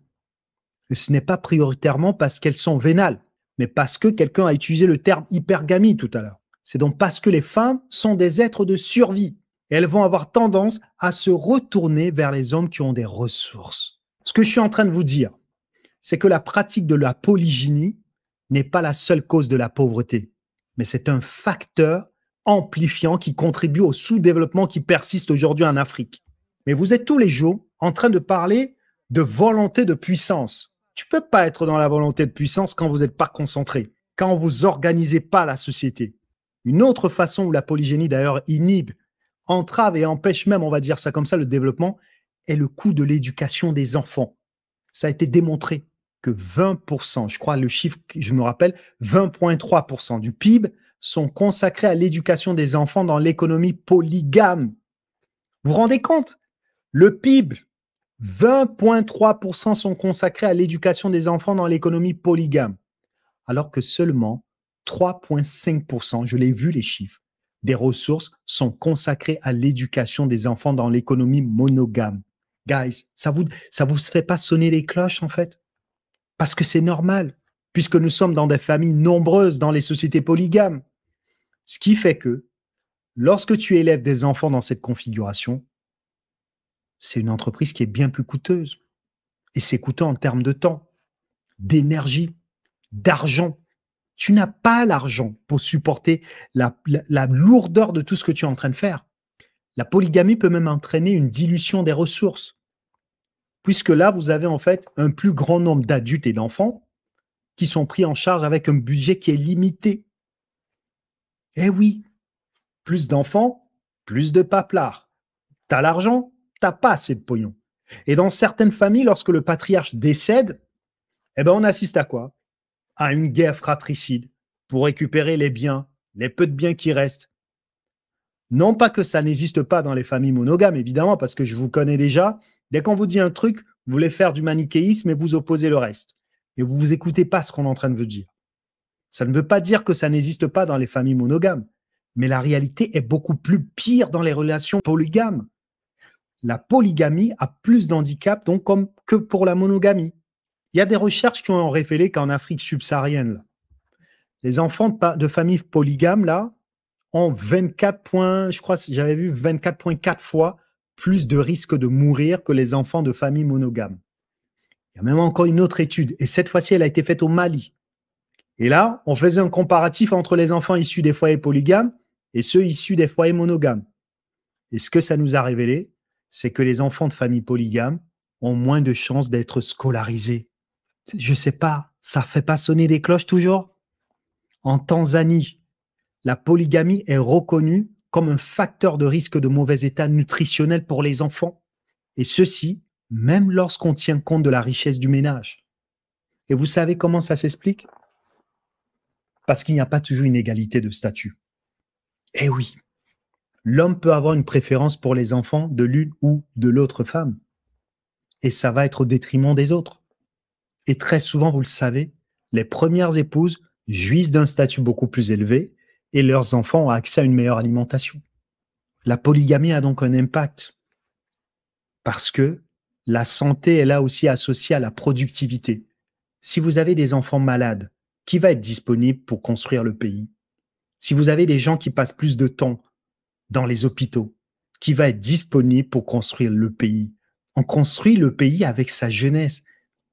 Et ce n'est pas prioritairement parce qu'elles sont vénales, mais parce que quelqu'un a utilisé le terme hypergamie tout à l'heure. C'est donc parce que les femmes sont des êtres de survie. Et elles vont avoir tendance à se retourner vers les hommes qui ont des ressources. Ce que je suis en train de vous dire, c'est que la pratique de la polygynie n'est pas la seule cause de la pauvreté, mais c'est un facteur amplifiant qui contribue au sous-développement qui persiste aujourd'hui en Afrique. Mais vous êtes tous les jours en train de parler de volonté de puissance. Tu peux pas être dans la volonté de puissance quand vous n'êtes pas concentré, quand vous organisez pas la société. Une autre façon où la polygynie d'ailleurs inhibe, entrave et empêche même, on va dire ça comme ça, le développement, est le coût de l'éducation des enfants. Ça a été démontré que 20%, je crois le chiffre, je me rappelle, 20,3% du PIB sont consacrés à l'éducation des enfants dans l'économie polygame. Vous vous rendez compte? Le PIB, 20,3% sont consacrés à l'éducation des enfants dans l'économie polygame, alors que seulement 3,5%, je l'ai vu les chiffres, des ressources sont consacrées à l'éducation des enfants dans l'économie monogame. Guys, ça vous fait pas sonner les cloches en fait? Parce que c'est normal, puisque nous sommes dans des familles nombreuses dans les sociétés polygames. Ce qui fait que lorsque tu élèves des enfants dans cette configuration, c'est une entreprise qui est bien plus coûteuse. Et c'est coûteux en termes de temps, d'énergie, d'argent. Tu n'as pas l'argent pour supporter la lourdeur de tout ce que tu es en train de faire. La polygamie peut même entraîner une dilution des ressources, puisque là, vous avez en fait un plus grand nombre d'adultes et d'enfants qui sont pris en charge avec un budget qui est limité. Eh oui, plus d'enfants, plus de paplards. T'as l'argent, t'as pas assez de pognon. Et dans certaines familles, lorsque le patriarche décède, eh ben on assiste à quoi? À une guerre fratricide pour récupérer les biens, les peu de biens qui restent. Non pas que ça n'existe pas dans les familles monogames, évidemment, parce que je vous connais déjà. Dès qu'on vous dit un truc, vous voulez faire du manichéisme et vous opposez le reste. Et vous vous écoutez pas ce qu'on est en train de vous dire. Ça ne veut pas dire que ça n'existe pas dans les familles monogames, mais la réalité est beaucoup plus pire dans les relations polygames. La polygamie a plus d'handicap donc que pour la monogamie. Il y a des recherches qui ont révélé qu'en Afrique subsaharienne, là, les enfants de familles polygames là ont 24 points, je crois, j'avais vu 24,4 fois plus de risque de mourir que les enfants de familles monogames. Il y a même encore une autre étude, et cette fois-ci, elle a été faite au Mali. Et là, on faisait un comparatif entre les enfants issus des foyers polygames et ceux issus des foyers monogames. Et ce que ça nous a révélé, c'est que les enfants de familles polygames ont moins de chances d'être scolarisés. Je sais pas, ça fait pas sonner des cloches toujours? En Tanzanie, la polygamie est reconnue comme un facteur de risque de mauvais état nutritionnel pour les enfants. Et ceci, même lorsqu'on tient compte de la richesse du ménage. Et vous savez comment ça s'explique? Parce qu'il n'y a pas toujours une égalité de statut. Eh oui, l'homme peut avoir une préférence pour les enfants de l'une ou de l'autre femme. Et ça va être au détriment des autres. Et très souvent, vous le savez, les premières épouses jouissent d'un statut beaucoup plus élevé et leurs enfants ont accès à une meilleure alimentation. La polygamie a donc un impact parce que la santé est là aussi associée à la productivité. Si vous avez des enfants malades, qui va être disponible pour construire le pays? Si vous avez des gens qui passent plus de temps dans les hôpitaux, qui va être disponible pour construire le pays? On construit le pays avec sa jeunesse.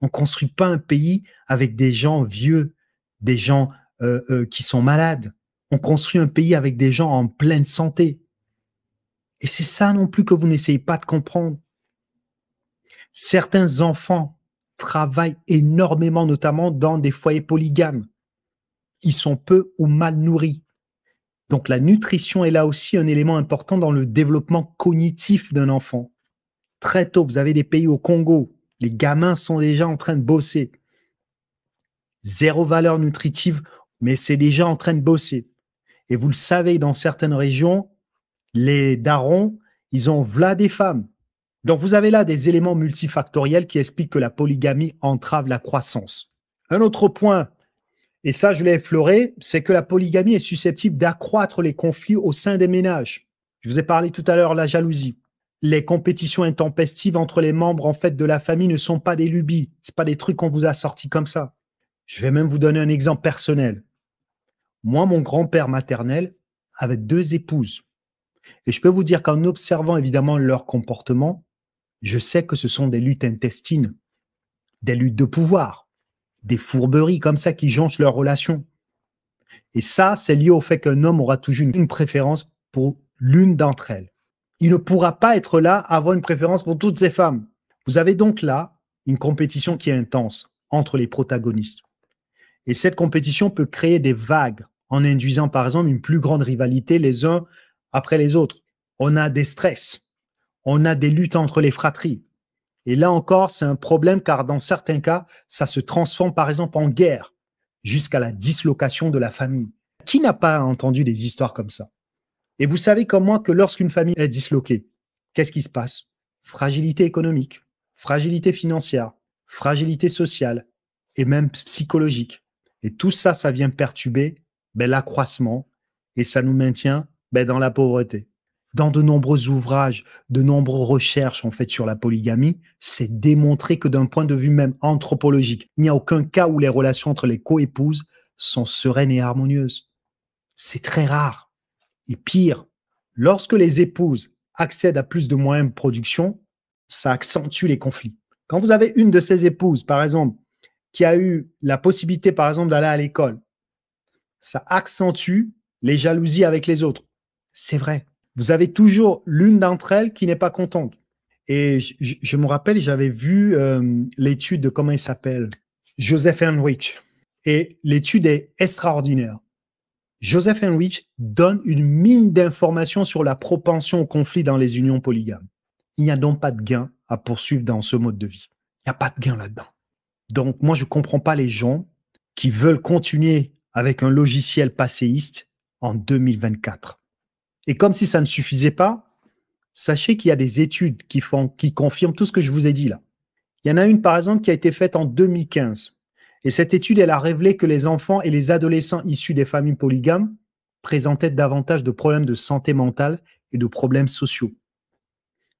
On ne construit pas un pays avec des gens vieux, des gens qui sont malades. On construit un pays avec des gens en pleine santé. Et c'est ça non plus que vous n'essayez pas de comprendre. Certains enfants travaillent énormément, notamment dans des foyers polygames. Ils sont peu ou mal nourris. Donc la nutrition est là aussi un élément important dans le développement cognitif d'un enfant. Très tôt, vous avez des pays au Congo, les gamins sont déjà en train de bosser. Zéro valeur nutritive, mais c'est déjà en train de bosser. Et vous le savez, dans certaines régions, les darons, ils ont v'là des femmes. Donc, vous avez là des éléments multifactoriels qui expliquent que la polygamie entrave la croissance. Un autre point, et ça, je l'ai effleuré, c'est que la polygamie est susceptible d'accroître les conflits au sein des ménages. Je vous ai parlé tout à l'heure de la jalousie. Les compétitions intempestives entre les membres en fait de la famille ne sont pas des lubies. C'est pas des trucs qu'on vous a sortis comme ça. Je vais même vous donner un exemple personnel. Moi, mon grand-père maternel avait 2 épouses. Et je peux vous dire qu'en observant évidemment leur comportement, je sais que ce sont des luttes intestines, des luttes de pouvoir, des fourberies comme ça qui jonchent leurs relations. Et ça, c'est lié au fait qu'un homme aura toujours une préférence pour l'une d'entre elles. Il ne pourra pas être là, avoir une préférence pour toutes ces femmes. Vous avez donc là une compétition qui est intense entre les protagonistes. Et cette compétition peut créer des vagues en induisant par exemple une plus grande rivalité les uns après les autres. On a des stress, on a des luttes entre les fratries. Et là encore, c'est un problème car dans certains cas, ça se transforme par exemple en guerre jusqu'à la dislocation de la famille. Qui n'a pas entendu des histoires comme ça? Et vous savez comme moi que lorsqu'une famille est disloquée, qu'est-ce qui se passe? Fragilité économique, fragilité financière, fragilité sociale et même psychologique. Et tout ça, ça vient perturber l'accroissement et ça nous maintient dans la pauvreté. Dans de nombreux ouvrages, de nombreuses recherches en fait sur la polygamie, c'est démontré que d'un point de vue même anthropologique, il n'y a aucun cas où les relations entre les coépouses sont sereines et harmonieuses. C'est très rare. Et pire, lorsque les épouses accèdent à plus de moyens de production, ça accentue les conflits. Quand vous avez une de ces épouses, par exemple, qui a eu la possibilité, par exemple, d'aller à l'école, ça accentue les jalousies avec les autres. C'est vrai. Vous avez toujours l'une d'entre elles qui n'est pas contente. Et je me rappelle, j'avais vu l'étude de, comment il s'appelle, Joseph Henrich. Et l'étude est extraordinaire. Joseph Henrich donne une mine d'informations sur la propension au conflit dans les unions polygames. Il n'y a donc pas de gain à poursuivre dans ce mode de vie. Il n'y a pas de gain là-dedans. Donc, moi, je ne comprends pas les gens qui veulent continuer avec un logiciel passéiste en 2024. Et comme si ça ne suffisait pas, sachez qu'il y a des études qui confirment tout ce que je vous ai dit là. Il y en a une, par exemple, qui a été faite en 2015. Et cette étude, elle a révélé que les enfants et les adolescents issus des familles polygames présentaient davantage de problèmes de santé mentale et de problèmes sociaux.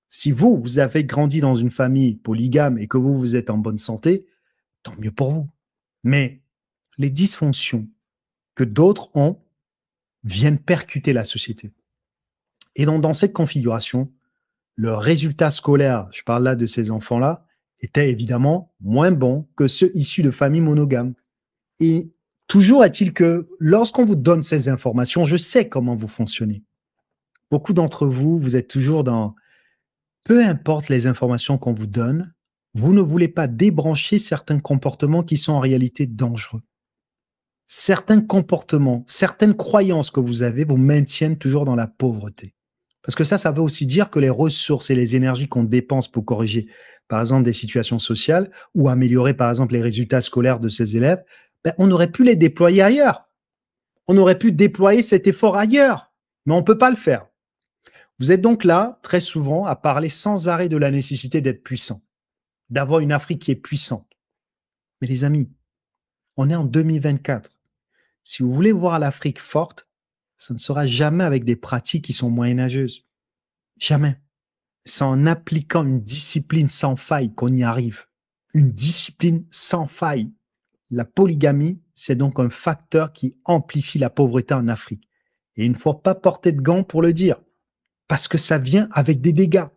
Si vous avez grandi dans une famille polygame et que vous êtes en bonne santé, tant mieux pour vous. Mais les dysfonctions que d'autres ont viennent percuter la société. Et donc, dans cette configuration, le résultat scolaire, je parle là de ces enfants-là, était évidemment moins bon que ceux issus de familles monogames. Et toujours est-il que lorsqu'on vous donne ces informations, je sais comment vous fonctionnez. Beaucoup d'entre vous, vous êtes toujours dans peu importe les informations qu'on vous donne, vous ne voulez pas débrancher certains comportements qui sont en réalité dangereux. Certains comportements, certaines croyances que vous avez vous maintiennent toujours dans la pauvreté. Parce que ça veut aussi dire que les ressources et les énergies qu'on dépense pour corriger, par exemple, des situations sociales ou améliorer, par exemple, les résultats scolaires de ces élèves, on aurait pu les déployer ailleurs. On aurait pu déployer cet effort ailleurs, mais on ne peut pas le faire. Vous êtes donc là, très souvent, à parler sans arrêt de la nécessité d'être puissant, d'avoir une Afrique qui est puissante. Mais les amis, on est en 2024. Si vous voulez voir l'Afrique forte, ça ne sera jamais avec des pratiques qui sont moyenâgeuses. Jamais. C'est en appliquant une discipline sans faille qu'on y arrive. Une discipline sans faille. La polygamie, c'est donc un facteur qui amplifie la pauvreté en Afrique. Et il ne faut pas porter de gants pour le dire, parce que ça vient avec des dégâts.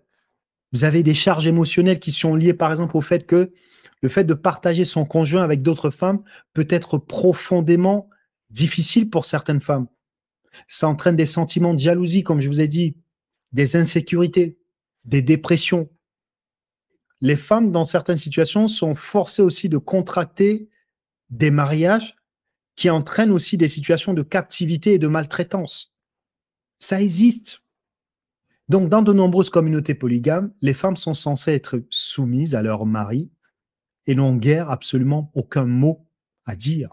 Vous avez des charges émotionnelles qui sont liées, par exemple, au fait que le fait de partager son conjoint avec d'autres femmes peut être profondément difficile pour certaines femmes. Ça entraîne des sentiments de jalousie, comme je vous ai dit, des insécurités, des dépressions. Les femmes, dans certaines situations, sont forcées aussi de contracter des mariages qui entraînent aussi des situations de captivité et de maltraitance. Ça existe. Donc, dans de nombreuses communautés polygames, les femmes sont censées être soumises à leur mari et n'ont guère absolument aucun mot à dire.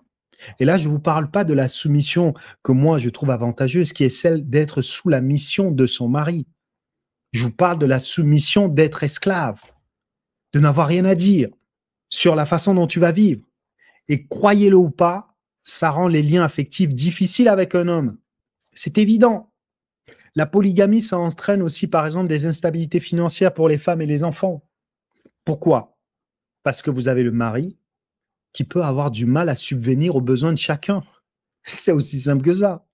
Et là, je ne vous parle pas de la soumission que moi je trouve avantageuse, qui est celle d'être sous la mission de son mari. Je vous parle de la soumission d'être esclave, de n'avoir rien à dire sur la façon dont tu vas vivre. Et croyez-le ou pas, ça rend les liens affectifs difficiles avec un homme. C'est évident. La polygamie, ça entraîne aussi, par exemple, des instabilités financières pour les femmes et les enfants. Pourquoi? Parce que vous avez le mari qui peut avoir du mal à subvenir aux besoins de chacun. C'est aussi simple que ça.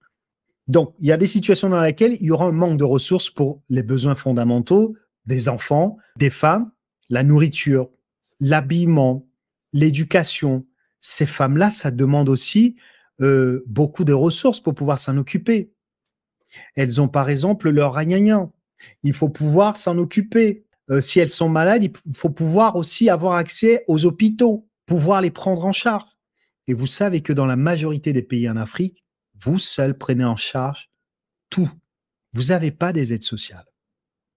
Donc, il y a des situations dans lesquelles il y aura un manque de ressources pour les besoins fondamentaux des enfants, des femmes, la nourriture, l'habillement, l'éducation. Ces femmes-là, ça demande aussi beaucoup de ressources pour pouvoir s'en occuper. Elles ont par exemple leur ragnagnan. Il faut pouvoir s'en occuper. Si elles sont malades, il faut pouvoir aussi avoir accès aux hôpitaux, pouvoir les prendre en charge. Et vous savez que dans la majorité des pays en Afrique, vous seuls prenez en charge tout. Vous n'avez pas des aides sociales.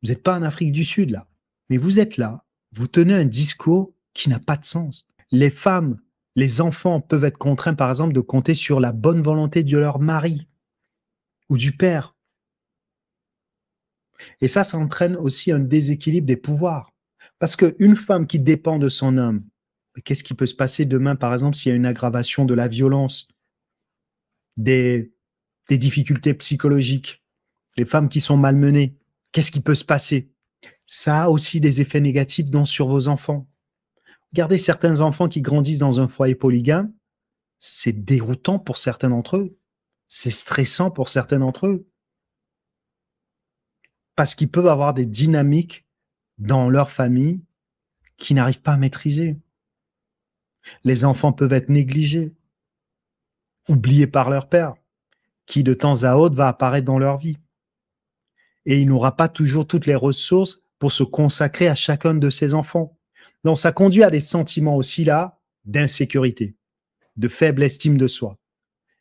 Vous n'êtes pas en Afrique du Sud, là. Mais vous êtes là, vous tenez un discours qui n'a pas de sens. Les femmes, les enfants peuvent être contraints, par exemple, de compter sur la bonne volonté de leur mari ou du père. Et ça entraîne aussi un déséquilibre des pouvoirs. Parce qu'une femme qui dépend de son homme, qu'est-ce qui peut se passer demain, par exemple, s'il y a une aggravation de la violence, des difficultés psychologiques, les femmes qui sont malmenées, qu'est-ce qui peut se passer? Ça a aussi des effets négatifs sur vos enfants. Regardez certains enfants qui grandissent dans un foyer polygame, c'est déroutant pour certains d'entre eux. C'est stressant pour certains d'entre eux. Parce qu'ils peuvent avoir des dynamiques dans leur famille qui n'arrivent pas à maîtriser. Les enfants peuvent être négligés, oubliés par leur père, qui de temps à autre va apparaître dans leur vie. Et il n'aura pas toujours toutes les ressources pour se consacrer à chacun de ses enfants. Donc ça conduit à des sentiments aussi là d'insécurité, de faible estime de soi.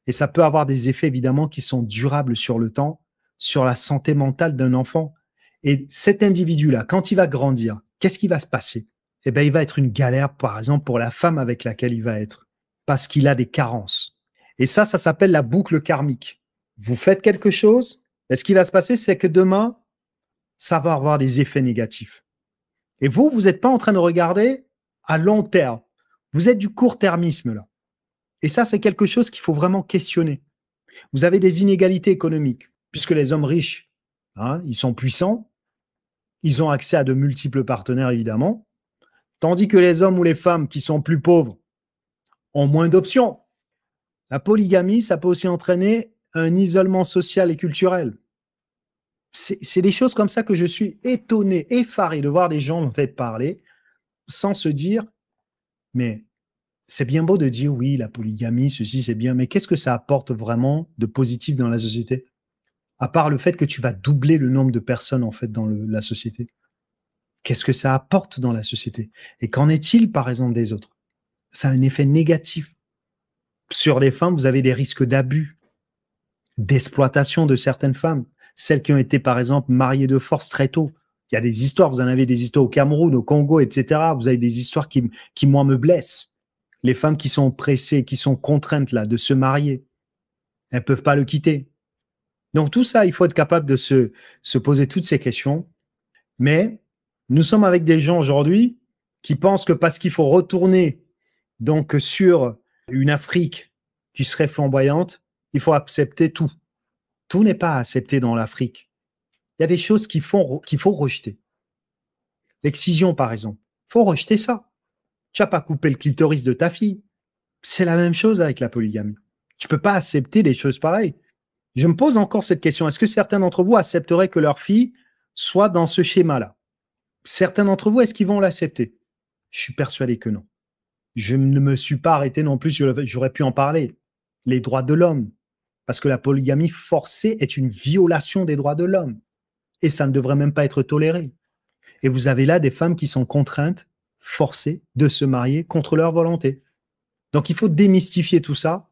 Et ça peut avoir des effets évidemment qui sont durables sur le temps, sur la santé mentale d'un enfant. Et cet individu-là, quand il va grandir, qu'est-ce qui va se passer? Eh bien, il va être une galère, par exemple, pour la femme avec laquelle il va être, parce qu'il a des carences. Et ça s'appelle la boucle karmique. Vous faites quelque chose, et ce qui va se passer, c'est que demain, ça va avoir des effets négatifs. Et vous n'êtes pas en train de regarder à long terme. Vous êtes du court-termisme, là. Et ça, c'est quelque chose qu'il faut vraiment questionner. Vous avez des inégalités économiques, puisque les hommes riches, ils sont puissants, ils ont accès à de multiples partenaires, évidemment, tandis que les hommes ou les femmes qui sont plus pauvres ont moins d'options. La polygamie, ça peut aussi entraîner un isolement social et culturel. C'est des choses comme ça que je suis étonné, effaré de voir des gens en fait parler sans se dire, mais c'est bien beau de dire oui, la polygamie, ceci, c'est bien, mais qu'est-ce que ça apporte vraiment de positif dans la société? À part le fait que tu vas doubler le nombre de personnes en fait dans la société. Qu'est-ce que ça apporte dans la société? Et qu'en est-il, par exemple, des autres? Ça a un effet négatif. Sur les femmes, vous avez des risques d'abus, d'exploitation de certaines femmes. Celles qui ont été, par exemple, mariées de force très tôt. Il y a des histoires, vous en avez des histoires au Cameroun, au Congo, etc. Vous avez des histoires qui moi, me blessent. Les femmes qui sont pressées, qui sont contraintes là de se marier, elles peuvent pas le quitter. Donc tout ça, il faut être capable de se poser toutes ces questions. Mais nous sommes avec des gens aujourd'hui qui pensent que parce qu'il faut retourner donc sur une Afrique qui serait flamboyante, il faut accepter tout. Tout n'est pas accepté dans l'Afrique. Il y a des choses qu'il faut rejeter. L'excision, par exemple. Il faut rejeter ça. Tu n'as pas coupé le clitoris de ta fille. C'est la même chose avec la polygamie. Tu ne peux pas accepter des choses pareilles. Je me pose encore cette question. Est-ce que certains d'entre vous accepteraient que leur fille soit dans ce schéma-là? Certains d'entre vous, est-ce qu'ils vont l'accepter? Je suis persuadé que non. Je ne me suis pas arrêté non plus, j'aurais pu en parler. Les droits de l'homme. Parce que la polygamie forcée est une violation des droits de l'homme. Et ça ne devrait même pas être toléré. Et vous avez là des femmes qui sont contraintes, forcées de se marier contre leur volonté. Donc il faut démystifier tout ça.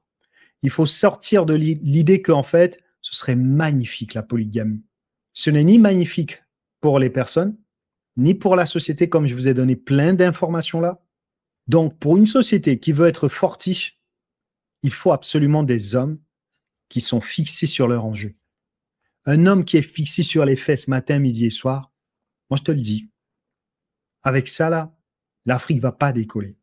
Il faut sortir de l'idée qu'en fait, ce serait magnifique la polygamie. Ce n'est ni magnifique pour les personnes, ni pour la société, comme je vous ai donné plein d'informations là. Donc, pour une société qui veut être fortiche, il faut absolument des hommes qui sont fixés sur leur enjeu. Un homme qui est fixé sur les fesses matin, midi et soir, moi je te le dis, avec ça là, l'Afrique va pas décoller.